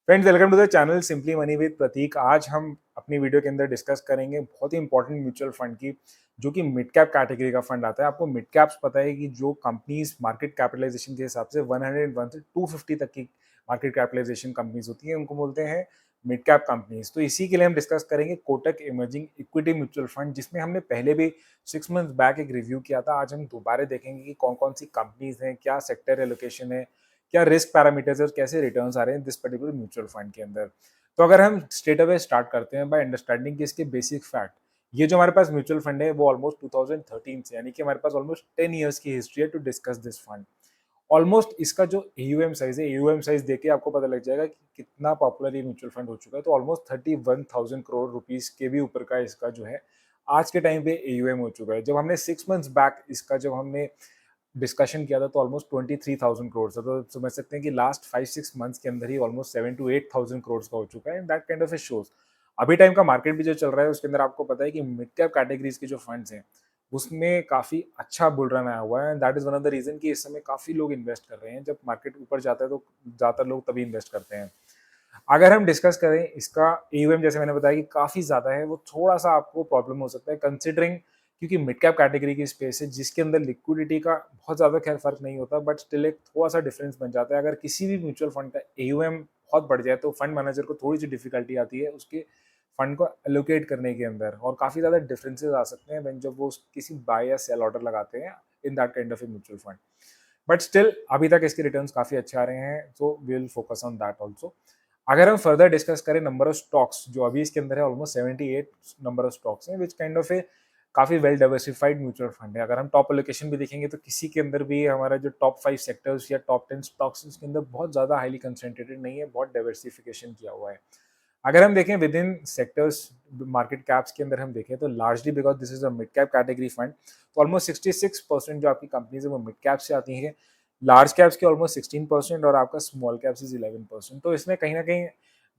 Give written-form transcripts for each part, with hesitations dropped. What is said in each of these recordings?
Friends, welcome to the channel simply money with Prateek. आज हम अपनी वीडियो के अंदर डिस्कस करेंगे बहुत ही इंपॉर्टेंट म्यूचुअल फंड की, जो कि मिड कैप कैटेगरी का फंड आता है। आपको मिड कैप्स पता है कि जो कंपनीज मार्केट कैपिटलाइजेशन के हिसाब से 101 से 250 तक की मार्केट कैपिटलाइजेशन कंपनीज होती है, उनको बोलते हैं मिड कैप कंपनीज। तो इसी के लिए हम डिस्कस करेंगे Kotak emerging equity mutual fund, जिसमें हमने पहले भी 6 मंथ बैक एक रिव्यू किया था। आज हम दोबारा देखेंगे कि कौन कौन सी कंपनीज हैं, क्या सेक्टर एलोकेशन है, क्या रिस्क पैरामीटर्स और कैसे रिटर्न्स आ रहे हैं दिस पर्टिकुलर म्यूचुअल फंड के अंदर। तो अगर हम स्ट्रेट अवे स्टार्ट करते हैं बाय अंडरस्टैंडिंग कि इसके बेसिक फैक्ट, ये जो हमारे पास म्यूचुअल फंड है वो ऑलमोस्ट 2013 से, यानी कि हमारे पास ऑलमोस्ट 10 ईयर्स की हिस्ट्री है to discuss this fund. Almost इसका जो एयूएम साइज है, एयूएम साइज देख के आपको पता लग जाएगा कि कितना पॉपुलर ये म्यूचुअल फंड हो चुका है। तो ऑलमोस्ट 31,000 करोड़ रुपीस के भी ऊपर का इसका जो है आज के टाइम पे एयूएम हो चुका है। जब हमने 6 मंथ्स बैक इसका जब हमने डिस्कशन किया था तो ऑलमोस्ट 23,000 करोड़ था। तो समझ सकते हैं कि लास्ट 5-6 मंथ्स के अंदर ही ऑलमोस्ट 7 to 8,000 करोड़ का हो चुका है। That kind of A shows अभी टाइम का मार्केट भी जो चल रहा है उसके अंदर आपको पता है कि मिड कैप कैटेगरीज के जो फंड्स हैं उसमें काफी अच्छा बुल रन आया हुआ है। That is one of the reason कि इस समय काफी लोग इन्वेस्ट कर रहे हैं। जब मार्केट ऊपर जाता है तो ज्यादातर लोग तभी इन्वेस्ट करते हैं। अगर हम डिस्कस करें इसका एयूएम, जैसे मैंने बताया कि काफी ज्यादा है, वो थोड़ा सा आपको प्रॉब्लम हो सकता है कंसिडरिंग, क्योंकि मिड कैप कैटेगरी की स्पेस है जिसके अंदर लिक्विडिटी का बहुत ज्यादा खैर फर्क नहीं होता, बट स्टिल एक थोड़ा सा डिफरेंस बन जाता है। अगर किसी भी म्यूचुअल फंड का एयूएम बहुत बढ़ जाए तो फंड मैनेजर को थोड़ी सी डिफिकल्टी आती है उसके फंड को एलोकेट करने के अंदर, और काफी ज्यादा डिफरेंसेस आ सकते हैं when जब वो किसी बाय या सेल ऑर्डर लगाते हैं in that kind of a mutual fund. But still अभी तक इसके रिटर्न्स काफी अच्छे आ रहे हैं, so we will focus on that also. अगर हम फर्दर डिस्कस करें नंबर ऑफ स्टॉक्स, जो अभी इसके अंदर है ऑलमोस्ट 78 नंबर ऑफ स्टॉक्स हैं, विच काइंड ऑफ ए काफी वेल डाइवर्सिफाइड म्यूचुअल फंड है। अगर हम टॉप एलोकेशन भी देखेंगे तो किसी के अंदर भी हमारा जो टॉप 5 सेक्टर्स या टॉप 10 स्टॉक्स उसके अंदर बहुत ज्यादा हाईली कंसेंट्रेटेड नहीं है, बहुत डाइवर्सिफिकेशन किया हुआ है। अगर हम देखें with in sectors market caps के अंदर हम देखें तो largely because this is a mid cap category fund, तो ऑलमोस्ट 66% जो आपकी कंपनीज है वो मिड कैप से आती हैं। लार्ज कैप्स के ऑलमोस्ट 16% और आपका स्मॉल कैप्स इज 11%। तो इसमें कहीं ना कहीं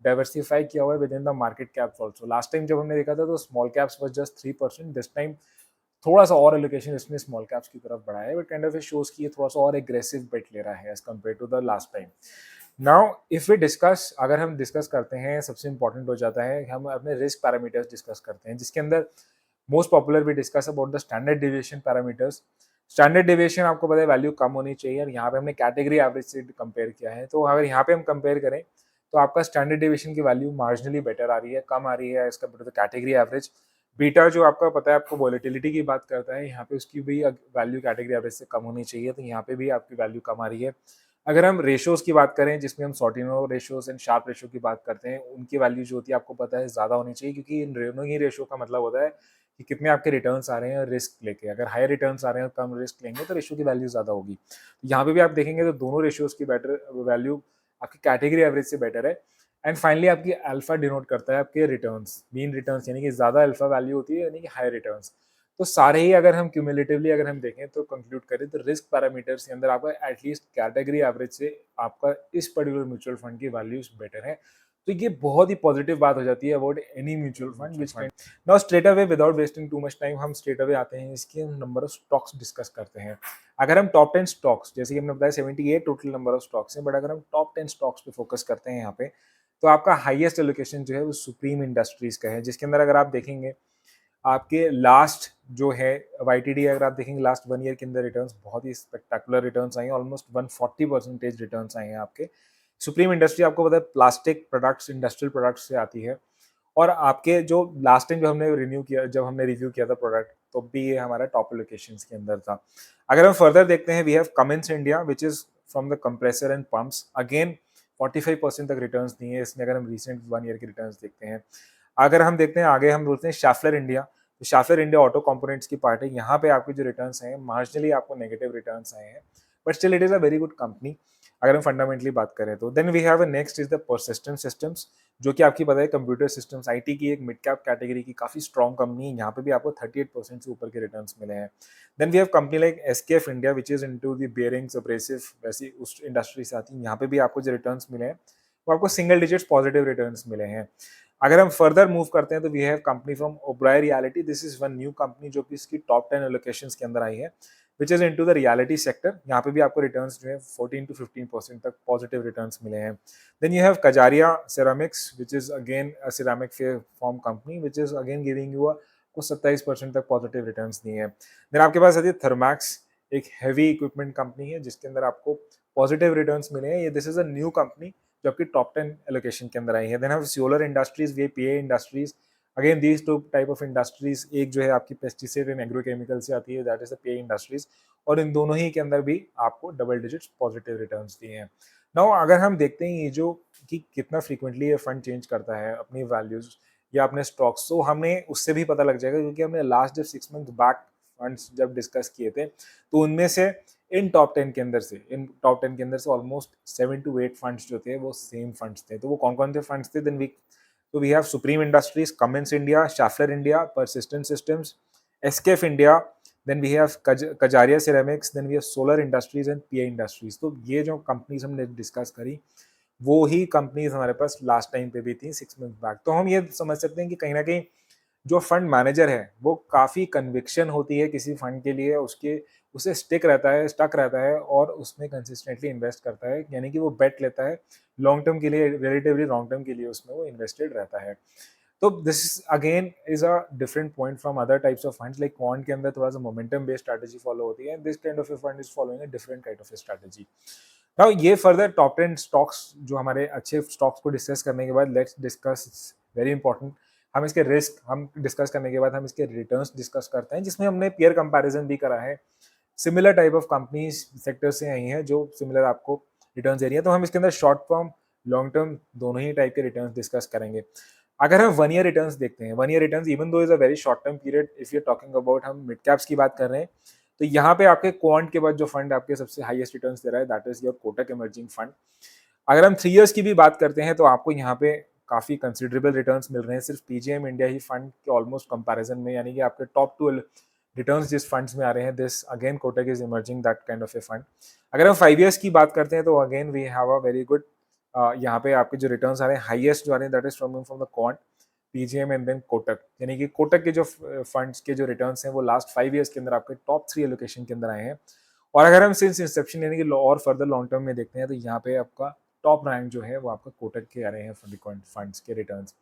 डाइवर्सिफाई किया हुआ है with in the market caps also. Last time जब हमने देखा था तो small caps was just 3%, this time थोड़ा सा और एलोकेशन इसने स्मॉल कैप्स की तरफ बढ़ाया है, बट काइंड ऑफ शोज की ये थोड़ा सा और एग्रेसिव बेट ले रहा है as compare to the last time. Now if we discuss, अगर हम डिस्कस करते हैं, सबसे इंपॉर्टेंट हो जाता है हम अपने रिस्क पैरामीटर्स डिस्कस करते हैं, जिसके अंदर मोस्ट पॉपुलर भी discuss about the standard deviation parameters. Standard deviation आपको पता है वैल्यू कम होनी चाहिए, और यहाँ पे हमने कैटेगरी एवरेज से कंपेयर किया है। तो अगर यहाँ पे हम कंपेयर करें तो आपका स्टैंडर्ड डिविएशन की वैल्यू मार्जिनली बेटर आ रही है, कम आ रही है as compare to the category average. Beta जो आपका पता है आपको वॉलेटिलिटी की बात करता है, यहाँ पे उसकी भी वैल्यू कैटेगरी एवरेज से कम होनी चाहिए, तो यहाँ पे भी आपकी वैल्यू कम आ रही है। अगर हम रेशोज की बात करें, जिसमें हम Sortino ratios and Sharpe ratio की बात करते हैं, उनकी वैल्यू जो होती है आपको पता है ज़्यादा होनी चाहिए, क्योंकि इन दोनों ही रेशो का मतलब होता है कि कितने आपके रिटर्न्स आ रहे हैं रिस्क लेके। अगर हाई रिटर्न्स आ रहे हैं और कम रिस्क लेंगे तो रेशो की वैल्यू ज़्यादा होगी। यहाँ पे भी आप देखेंगे तो दोनों रेशियोज की बेटर वैल्यू आपकी कैटेगरी एवरेज से बेटर है। एंड फाइनली आपकी अल्फा डिनोट करता है आपके रिटर्न्स, मीन रिटर्न्स, यानी कि ज़्यादा अल्फा वैल्यू होती है यानी कि हाई रिटर्न्स। तो सारे ही अगर हम क्यूमुलेटिवली अगर हम देखें तो कंक्लूड करें तो रिस्क पैरामीटर्स के अंदर आपका एटलीस्ट कैटेगरी एवरेज से आपका इस पर्टिकुलर म्यूचुअल फंड की वैल्यूज बेटर है। तो ये बहुत ही पॉजिटिव बात हो जाती है about any mutual fund which can. Now straight away without wasting too much time हम स्ट्रेट अवे आते हैं, इसके नंबर ऑफ स्टॉक्स डिस्कस करते हैं। अगर हम टॉप 10 स्टॉक्स, जैसे कि हमने बताया 78 टोटल नंबर ऑफ स्टॉक्स हैं, बट अगर हम टॉप 10 स्टॉक्स पे फोकस करते हैं यहाँ पे, तो आपका हाईएस्ट एलोकेशन जो है वो सुप्रीम इंडस्ट्रीज का है, जिसके अंदर अगर आप देखेंगे आपके लास्ट जो है वाईटीडी, अगर आप देखेंगे लास्ट 1 ईयर के अंदर रिटर्न्स बहुत ही स्पेक्टाकुलर रिटर्न्स आए हैं, ऑलमोस्ट 140% रिटर्न्स आए हैं आपके। सुप्रीम इंडस्ट्री आपको पता है प्लास्टिक प्रोडक्ट्स, इंडस्ट्रियल प्रोडक्ट्स से आती है। और आपके जो लास्ट टाइम जब हमने रिव्यू किया था प्रोडक्ट, तो भी ये हमारा टॉप लोकेशंस के अंदर था। अगर हम फर्दर देखते हैं, we have Cummins India which is from the compressor and pumps, again 45% तक रिटर्न्स दिए हैं इसने, अगर हम रिसेंट 1 ईयर के रिटर्न्स देखते हैं। अगर हम देखते हैं आगे, हम बोलते हैं शाफलर इंडिया, तो शाफलर इंडिया ऑटो कंपोनेंट्स की पार्ट है। यहाँ पे आपके जो रिटर्न्स हैं मार्जिनली आपको नेगेटिव रिटर्न्स आए हैं, but still it is a very good company अगर हम फंडामेंटली बात करें तो। Then we have next is the Persistent Systems, जो कि आपकी पता है कंप्यूटर सिस्टम्स आईटी की एक मिड कैप कैटेगरी की काफी स्ट्रॉन्ग कंपनी है। यहाँ पे भी आपको 38% से ऊपर के रिटर्न्स मिले हैं। Then we have company like SKF India which is into the bearings abrasive, वैसी उस इंडस्ट्री से आती है। यहाँ पे भी आपको जो रिटर्न्स मिले हैं वो आपको सिंगल डिजिट्स पॉजिटिव रिटर्न्स मिले हैं। अगर हम फर्दर मूव करते हैं तो we have company from Oberoi Realty, this is one new company जो कि इसकी टॉप 10 एलोकेशंस के अंदर आई है। Which is into the reality sector. यहाँ पे भी आपको रिटर्न्स जो है 14 to 15% तक पॉजिटिव रिटर्न्स मिले हैं। Then you have Kajaria Ceramics which is again a ceramic form company which is again giving you को 27% तक पॉजिटिव रिटर्न्स दिए हैं। देन आपके पास आती है थर्मैक्स, एक हैवी इक्विपमेंट कंपनी है जिसके अंदर आपको पॉजिटिव रिटर्न्स मिले हैं। ये this is a new company जो आपकी टॉप 10 एलोकेशन के अंदर आई है। Then have Solar Industries, V PA Industries, again these two type of industries. एक जो है आपकी पेस्टिसाइड एंड एग्रोकेमिकल से आती है, that is the PA industries, और इन दोनों ही के अंदर भी आपको डबल डिजिट्स पॉजिटिव रिटर्न्स दिए हैं। नाउ अगर हम देखते हैं ये जो कि कितना फ्रीक्वेंटली ये फंड चेंज करता है अपनी वैल्यूज या अपने स्टॉक्स, तो हमें उससे भी पता लग जाएगा, क्योंकि हमने लास्ट जब 6 मंथ बैक फंड्स जब डिस्कस किए थे तो उनमें से इन टॉप 10 के अंदर से ऑलमोस्ट 7 to 8 फंड्स जो थे वो सेम फंड्स थे। तो वो कौन कौन से फंड्स थे? Then we have Supreme Industries, Cummins India, Schaeffler India, Persistent Systems, SKF India, then we have Kajaria Ceramics, then we have Solar Industries and PI Industries. तो ये जो कंपनीज हमने डिस्कस करी वो ही कंपनीज हमारे पास लास्ट टाइम पे भी थी 6 मंथ बैक। तो हम ये समझ सकते हैं कि कहीं ना कहीं जो फंड मैनेजर है वो काफ़ी कन्विक्शन होती है किसी फंड के लिए, उसके उसे स्टक रहता है और उसमें कंसिस्टेंटली इन्वेस्ट करता है, यानी कि वो बेट लेता है लॉन्ग टर्म के लिए, रिलेटिवली लॉन्ग टर्म के लिए उसमें वो इन्वेस्टेड रहता है। तो this again is a different point from other types of funds. Like quant के अंदर थोड़ा सा मोमेंटम बेस्ड स्ट्रेटजी फॉलो होती है, this kind of a fund is following a different kind of A strategy. Now ये further top 10 stocks जो हमारे अच्छे स्टॉक्स को डिस्कस करने के बाद लेट्स डिस्कस वेरी इंपॉर्टेंट, हम इसके रिस्क हम डिस्कस करने के बाद हम इसके रिटर्न्स डिस्कस करते हैं, जिसमें हमने पेयर कंपैरिजन भी करा है। Similar type of companies sector से आई हैं जो सिमिलर आपको रिटर्न्स दे रही है। तो हम इसके अंदर शॉर्ट टर्म लॉन्ग टर्म दोनों ही टाइप के रिटर्न्स डिस्कस करेंगे। अगर हम 1 ईयर रिटर्न्स देखते हैं, 1 year returns even though is a very short term period, if you talking about हम मिड कैप्स की बात कर रहे हैं, तो यहाँ पे आपके क्वांट के बाद जो फंड आपके सबसे हाईएस्ट रिटर्न्स दे रहा है that is your Kotak emerging fund. अगर हम 3 इयर्स की भी बात करते हैं तो आपको यहाँ पे काफी कंसिडरेबल रिटर्न्स मिल रहे हैं सिर्फ पीजीएम इंडिया ही फंड के ऑलमोस्ट कंपैरिजन में, यानी कि आपके टॉप 2 रिटर्न्स जिस फंड्स में आ रहे हैं, this again Kotak is emerging that kind of a fund. अगर हम 5 इयर्स की बात करते हैं तो again we have a very good, यहाँ पे आपके जो रिटर्न्स आ रहे हैं हाईएस्ट जो आ रहे हैं that is from the Quant, PGIM and then Kotak, यानी कि कोटक के जो फंड्स के जो रिटर्न्स हैं वो लास्ट 5 इयर्स के अंदर आपके टॉप 3 एलोकेशन के अंदर आए हैं। और अगर हम सिंस इंसेप्शन यानी कि और फर्दर लॉन्ग टर्म में देखते हैं तो यहाँ पे आपका टॉप रैंक जो है वो आपका कोटक के आ रहे हैं फंड्स के रिटर्न्स।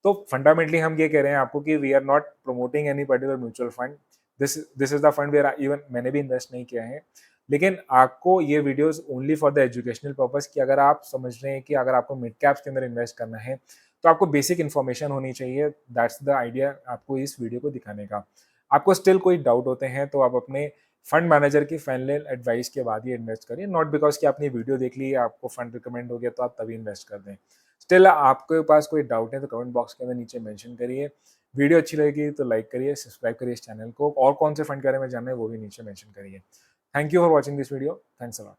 तो फंडामेंटली हम ये कह रहे हैं आपको कि we are not promoting any particular mutual fund, this is the fund where even मैंने भी इन्वेस्ट नहीं किया है, लेकिन आपको ये videos only for the educational purpose कि अगर आप समझ रहे हैं कि अगर आपको मिड कैप्स के अंदर इन्वेस्ट करना है तो आपको बेसिक इन्फॉर्मेशन होनी चाहिए, दैट्स द आइडिया आपको इस वीडियो को दिखाने का। आपको स्टिल कोई डाउट होते हैं तो आप अपने फंड मैनेजर की फाइनल एडवाइस के बाद ही इन्वेस्ट करिए, नॉट बिकॉज कि आपने वीडियो देख ली आपको फंड रिकमेंड हो गया तो आप तभी इन्वेस्ट कर दें। स्टिल आपके पास कोई डाउट है तो कमेंट बॉक्स के अंदर नीचे मेंशन करिए। वीडियो अच्छी लगेगी तो लाइक करिए, सब्सक्राइब करिए इस चैनल को, और कौन से फंड के बारे में जानना है वो भी नीचे मेंशन करिए। Thank you for watching this video, thanks a lot.